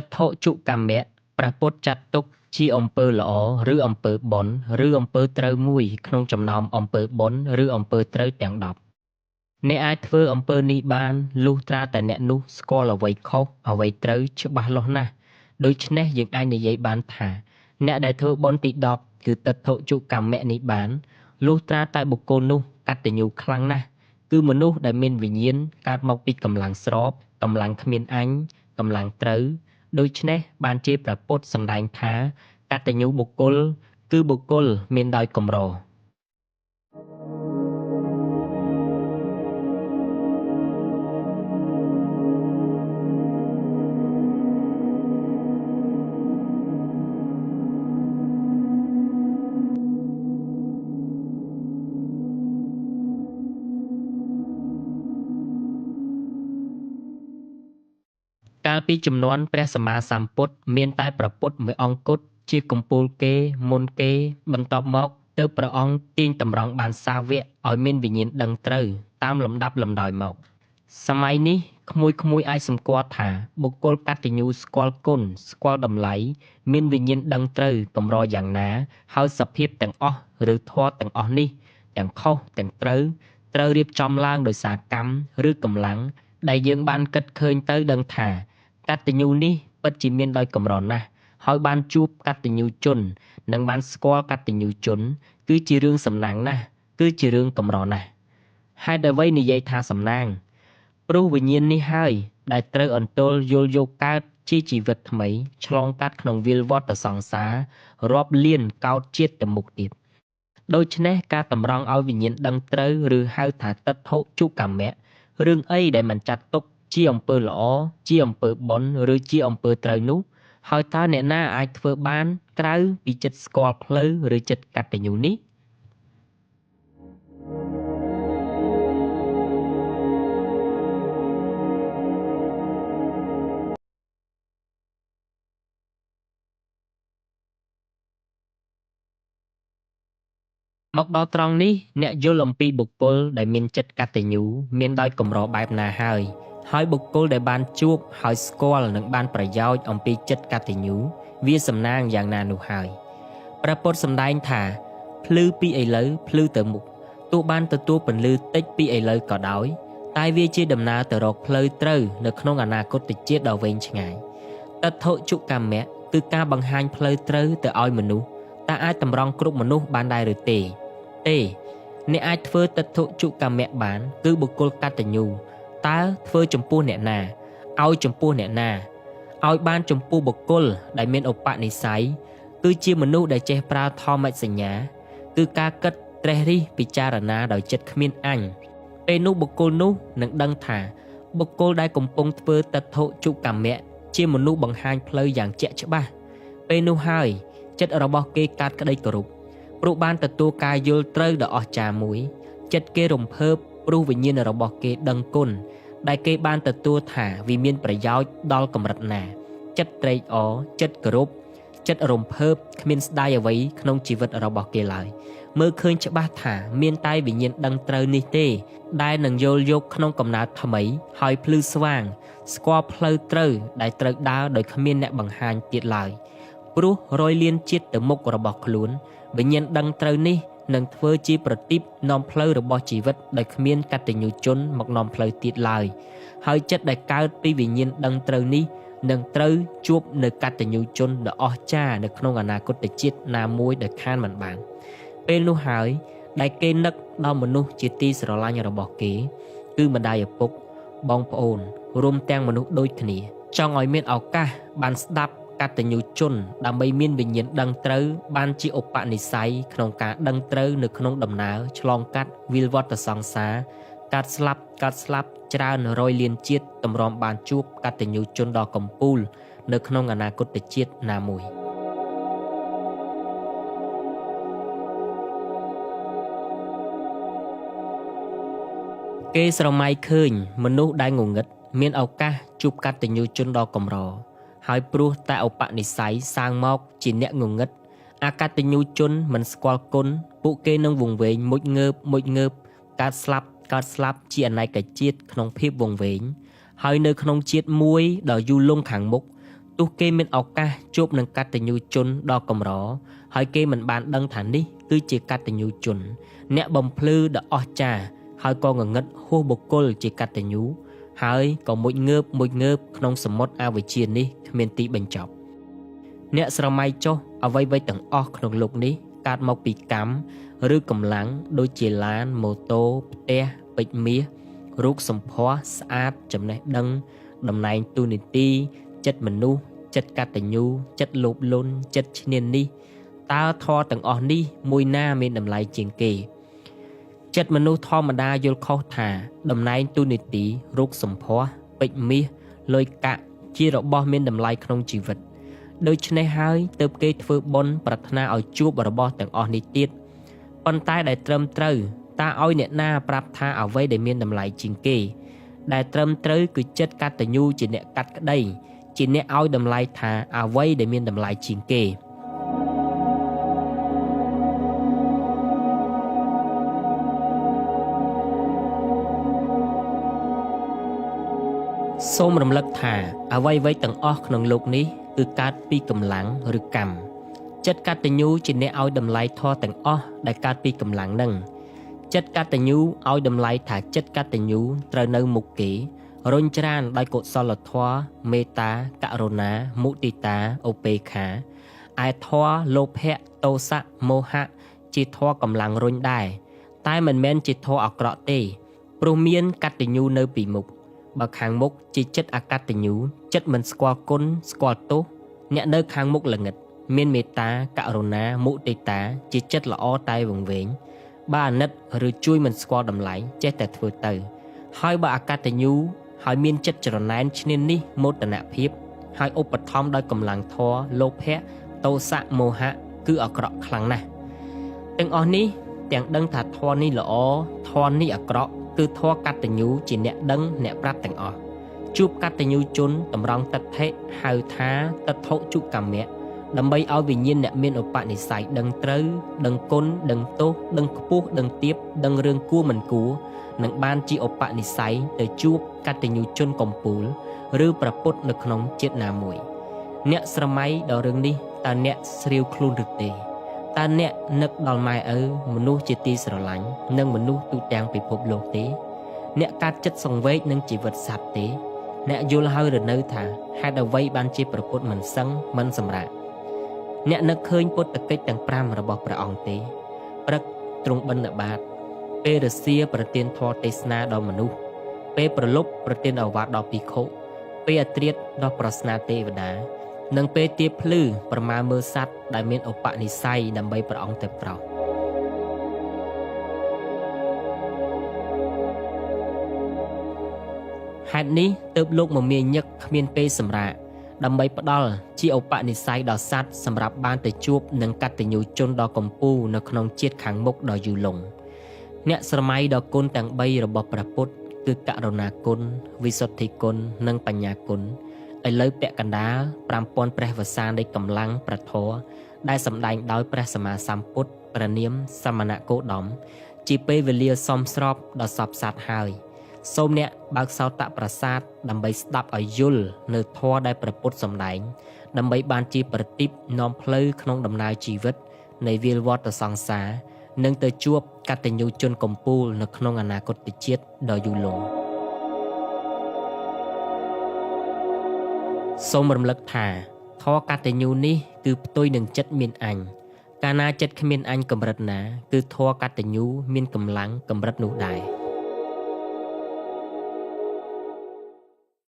តថុជកម្មៈព្រះពុទ្ធចាត់ទុកជាអំពើល្អឬអំពើបុណ្យឬអំពើត្រូវមួយក្នុងចំណោមអំពើបុណ្យឬអំពើត្រូវទាំង10អ្នកអាចធ្វើអំពើនេះបានលុះត្រាតែអ្នកនោះស្គាល់អ្វីខុសអ្វីត្រូវច្បាស់លាស់ណាស់ដូច្នេះយើងអាចនិយាយបានថាអ្នកដែលធ្វើបុណ្យទី10គឺតថុជកម្មៈនេះបានលុះត្រាតែបុគ្គលនោះកតញ្ញូខ្លាំងណាស់គឺមនុស្សដែលមានវិញ្ញាណកើតមកពីកម្លាំងស្របកម្លាំងគ្មានអញកម្លាំងត្រូវដូច្នេះបានជាព្រះពុទ្ធសម្ដែងថាកតញ្ញូបុគ្គលគឺបុគ្គលមានដោយកម្រកាលពីជំនាន់ព្រះសម្មាសម្ពុទ្ធមានតែព្រះពុទ្ធមួយអង្គគត់ជាកំពូលគេមុនគេបន្ទាប់មកទើបព្រះអង្គទាញតម្រង់បានសាវកឲ្យមានវិញ្ញាណដឹងត្រូវតាមលំដាប់លំដោយមកសម័យនេះក្មួយអាចសម្គាល់ថាបុគ្គលកតញ្ញូស្គាល់គុណស្គាល់តម្លៃមានវិញ្ញាណដឹងត្រូវកម្រយ៉ាងណាហើយសភាពទាំងអស់ឬធម៌ទាំងអស់នេះទាំងខុសទាំងត្រូវរៀបចំឡើងដោយសារកម្មឬកម្លាំងដែលយើងបានគិតឃើញទៅដឹងថាកតញ្ញូនេះពិតជាមានដោយកម្រណាស់ហើយបានជួបកតញ្ញូជននិងបានស្គាល់កតញ្ញូជនគឺជារឿងសំណាងណាស់គឺជារឿងកម្រណាស់ហេតុអ្វីនិយាយថាសំណាងព្រោះវិញ្ញាណនេះហើយដែលត្រូវអន្ទោលយល់យកកើតជាជីវិតថ្មីឆ្លងកាត់ក្នុងវាលវដ្តសង្សាររាប់លានកោដជាតិទៅមុខទៀតដូច្នេះការតម្រង់ឲ្យវិញ្ញាណដឹងត្រូវឬហៅថាតថុជកម្មៈរឿងអីដែលមិនចាត់ទុកជាអំពើល្អជាអំពើបុណ្យឬជាអំពើត្រូវនោះហើយតើអ្នកណាអាចធ្វើបានក្រៅពីចិត្តស្គាល់ផ្លូវឬចិត្តកតញ្ញូនេះមកដល់ត្រង់នេះអ្នកយល់អំពីបុគ្គលដែលមានចិត្តកតញ្ញូមានដោយកម្របែបណាហើយបុគ្គលដែលបានជួបហើយស្គាល់និងបានប្រយោជន៍អំពីចិត្តកតញ្ញូវាសំណាងយ៉ាងណានោះហើយព្រះពុទ្ធសម្ដែងថាភ្លឺពីឥឡូវភ្លឺទៅមុខទោះបានទទួលពន្លឺតិចពីឥឡូវក៏ដោយតែវាជាដំណើរទៅរកផ្លូវត្រូវនៅក្នុងអនាគតជាតិដ៏វែងឆ្ងាយតថុជកម្មៈគឺការបង្ហាញផ្លូវត្រូវទៅឲ្យមនុស្សតើអាចតម្រង់គ្រប់មនុស្សបានដែរឬទេអ្នកអាចធ្វើតថុជកម្មៈបានគឺបុគ្គលកតញ្ញូតើធ្វើចំពោះអ្នកណាឲ្យចំពោះអ្នកណាឲ្យបានចំពោះបុគ្គលដែលមានឧបនិស្ស័យគឺជាមនុស្សដែលចេះប្រើធម្មសញ្ញាគឺការគិតត្រេះរិះពិចារណាដោយចិត្តគ្មានអញពេលនោះបុគ្គលនោះនឹងដឹងថាបុគ្គលដែលកំពុងធ្វើតថុជកម្មៈជាមនុស្សបង្ហាញផ្លូវយ៉ាងជាក់ច្បាស់ពេលនោះហើយចិត្តរបស់គេកើតក្តីគោរពព្រោះបានទទួលការយល់ត្រូវដ៏អស្ចារ្យមួយចិត្តគេរំភើបព្រោះវិញ្ញាណរបស់គេដឹងគុណដែលគេបានទទួលថាវាមានប្រយោជន៍ដល់កម្រិតណាចិត្តត្រេកអរចិត្តគោរពចិត្តរំភើបគ្មានស្ដាយអ្វីក្នុងជីវិតរបស់គេឡើយមើលឃើញច្បាស់ថាមានតែវិញ្ញាណដឹងត្រូវនេះទេដែលនឹងយល់យកក្នុងកំណើតថ្មីហើយភ្លឺស្វាងស្គាល់ផ្លូវត្រូវដែលត្រូវដើរដោយគ្មានអ្នកបង្ហាញទៀតឡើយព្រោះរយលានជាតិទៅមុខរបស់ខ្លួនវិញ្ញាណដឹងត្រូវនេះនឹងធ្វើជាប្រទីបនាំផ្លូវរបស់ជីវិតដោយគ្មានកតញ្ញូជនមកនាំផ្លូវទៀតឡើយហើយចិត្តដែលកើតពីវិញ្ញាណដឹងត្រូវនេះនឹងត្រូវជួបនៅកតញ្ញូជនដ៏អស្ចារ្យនៅក្នុងអនាគតជាតិណាមួយដែលខានមិនបានពេលនោះហើយដែលគេនឹកដល់មនុស្សជាទីស្រឡាញ់របស់គេគឺម្ដាយឪពុកបងប្អូនរួមទាំងមនុស្សដូចគ្នាចង់ឲ្យមានឱកាសបានស្ដាប់កតញ្ញូជនដើម្បីមានវិញ្ញាណដឹងត្រូវបានជាឧបនិស្ស័យក្នុងការដឹងត្រូវនៅក្នុងដំណើរឆ្លងកាត់វិលវដ្តសង្សារកាត់ស្លាប់ច្រើនរយលានជាតិតម្រាំបានជួបកតញ្ញូជនដ៏កំពូលនៅក្នុងអនាគតជាតិណាមួយគេស្រមៃឃើញមនុស្សដែលងងឹតមានឱកាសជួបកតញ្ញូជនដ៏កម្រហើយព្រោះតែឧបនិស្ស័យសាងមកជាអ្នកងងឹតអកតញ្ញូជនមិនស្គាល់គុណពួកគេនឹងវង្វេងមុជងើបកើតស្លាប់ជាអនេកជាតិក្នុងភាពវង្វេងហើយនៅក្នុងជាតិមួយដ៏យូរលង់ខាងមុខ ទោះគេមានឱកាសជួបនឹងកតញ្ញូជនដ៏កម្រហើយគេមិនបានដឹងថានេះគឺជាកតញ្ញូជនអ្នកបំភ្លឺដ៏អស្ចារ្យហើយក៏ងងឹតហួសបុគ្គលជាកតញ្ញូហើយក៏មួយងើបក្នុងសមុទ្រអវិជ្ជានេះគ្មានទីបញ្ចប់អ្នកស្រមៃចុះអ្វីៗទាំងអស់ក្នុងលោកនេះកើតមកពីកម្មឬកម្លាំងដូចជាឡានម៉ូតូផ្ទះពេជ្រមាសរូបសម្ផស្សស្អាតចំណេះដឹងតំណែងទូនីតិចិត្តមនុស្សចិត្តកតញ្ញូចិត្តលោភលន់ចិត្តឈ្នានីសតើធម៌ទាំងអស់នេះមួយណាមានតម្លៃជាងគេចិត្តមនុស្សធម្មតាយល់ខុសថាតំណែងទូនីតិរូបសម្ផស្សពេជ្រមាសលុយកាក់ជារបស់មានតម្លៃក្នុងជីវិតដូច្នេះហើយទើបគេធ្វើបុណ្យប្រាថ្នាឲ្យជួបរបស់ទាំងអស់នេះទៀតប៉ុន្តែដែលត្រឹមត្រូវតើឲ្យអ្នកណាប្រាប់ថាអ្វីដែលមានតម្លៃជាងគេដែលត្រឹមត្រូវគឺចិត្តកតញ្ញូជាអ្នកកាត់ក្តីជាអ្នកឲ្យតម្លៃថាអ្វីដែលមានតម្លៃជាងគេសូមរំលឹកថាអ្វីៗទាំងអស់ក្នុងលោកនេះគឺកើតពីកម្លាំងឬកម្មចិត្តកតញ្ញូជាអ្នកឲ្យតម្លៃធម៌ទាំងអស់ដែលកើតពីកម្លាំងនឹងចិត្តកតញ្ញូឲ្យតម្លៃថាចិត្តកតញ្ញូត្រូវនៅមុខគេរុញច្រានដោយកុសលធម៌មេត្តាករុណាមុទិតាឧបេក្ខាឯធម៌លោភៈទោសៈមោហៈជាធម៌កម្លាំងរុញដែរតែមិនមែនជាធម៌អាក្រក់ទេព្រោះមានកតញ្ញូនៅពីមុខបើខាងមុខជាចិត្តអកតញ្ញូចិត្តមិនស្គាល់គុណស្គាល់ទោសអ្នកនៅខាងមុខល្ងិតមានមេត្តាករុណាមុទិតាជាចិត្តល្អតែវង្វេងបើអាណិតឬជួយមិនស្គាល់តម្លៃចេះតែធ្វើទៅហើយបើអកតញ្ញូហើយមានចិត្តច្រណែនឈ្នានីសមោទនភាពហើយឧបត្ថម្ភដោយកម្លាំងធម៌លោភៈទោសៈមោហៈគឺអាក្រក់ខ្លាំងណាស់ទាំងអស់នេះទាំងដឹងថាធម៌នេះល្អធម៌នេះអាក្រក់គឺធម៌កតញ្ញូជាអ្នកដឹងអ្នកប្រាប់ទាំងអស់ជួបកតញ្ញូជនតម្រង់ទិដ្ឋិហៅថាទិដ្ឋុជកម្មៈដើម្បីឲ្យវិញ្ញាណអ្នកមានឧបនិស្ស័យដឹងត្រូវដឹងគុណដឹងទោសដឹងខ្ពស់ដឹងទាបដឹងរឿងគួរមិនគួរនឹងបានជាឧបនិស្ស័យទៅជួបកតញ្ញូជនកំពូលឬប្រពុតនៅក្នុងជាតិណាមួយអ្នកស្រមៃដល់រឿងនេះតើអ្នកស្រាវខ្លួនឬទេតើអ្នកនឹកដល់ម៉ែឪមនុស្សជាទីស្រឡាញ់និងមនុស្សទូទាំងពិភពលោកទេអ្នកកាត់ចិត្តសង្វេគនឹងជីវិតសត្វទេអ្នកយល់ហើយឬនៅថាហេតុអ្វីបានជាប្រពុតមិនសឹងមិនសម្រាប់អ្នកនឹកឃើញពុទ្ធកិច្ចទាំង5របស់ព្រះអង្គទេព្រឹកទ្រង់បិណ្ឌបាតពេលរសៀលប្រទានធម៌ទេសនាដល់មនុស្សពេលប្រលប់ប្រទានឱវាទដល់ភិក្ខុពេលអធ្រាត្រដល់ប្រស្នាទេវតានិងពេលទៀបភ្លឺប្រមាមើលសត្វដែលមានឧបនិស្ស័យដើម្បីព្រះអង្គតែប្រោសហេតុនេះទើបលោកមមាញឹកគ្មានពេលសម្រាកដើម្បីផ្ដល់ជាឧបនិស្ស័យដល់សត្វសម្រាប់បានទៅជួបនឹងកតញ្ញូជនដ៏កំពូលនៅក្នុងជាតិខាងមុខដ៏យូរលង់អ្នកស្រមៃដល់គុណទាំង3របស់ព្រះពុទ្ធគឺករុណាគុណវិសុទ្ធិគុណនិងបញ្ញាគុណឥឡូវពាក់កណ្ដាល5000ព្រះវស្សានៃកម្លាំងប្រធរដែលសម្ដែងដោយព្រះសម្មាសម្ពុទ្ធព្រះនាមសមណគោតមជាពេលវេលាសមស្របដល់សពសត្វហើយសូមអ្នកបើកសោតប្រាសាទដើម្បីស្ដាប់ឲ្យយល់នៅធម៌ដែលព្រះពុទ្ធសម្ដែងដើម្បីបានជាប្រទីបនាំផ្លូវក្នុងដំណើរជីវិតនៃវាលវដ្តសង្សារនិងទៅជួបកតញ្ញូជនកំពូលនៅក្នុងអនាគតជាតិដ៏យូរលង់សូមរំលឹកថាធម៌កតញ្ញូនេះគឺផ្ទុយនឹងចិត្តមានអញកាលណាចិត្តគ្មានអញកម្រិតណាគឺធម៌កតញ្ញូមានកម្លាំងកម្រិតនោះដែរ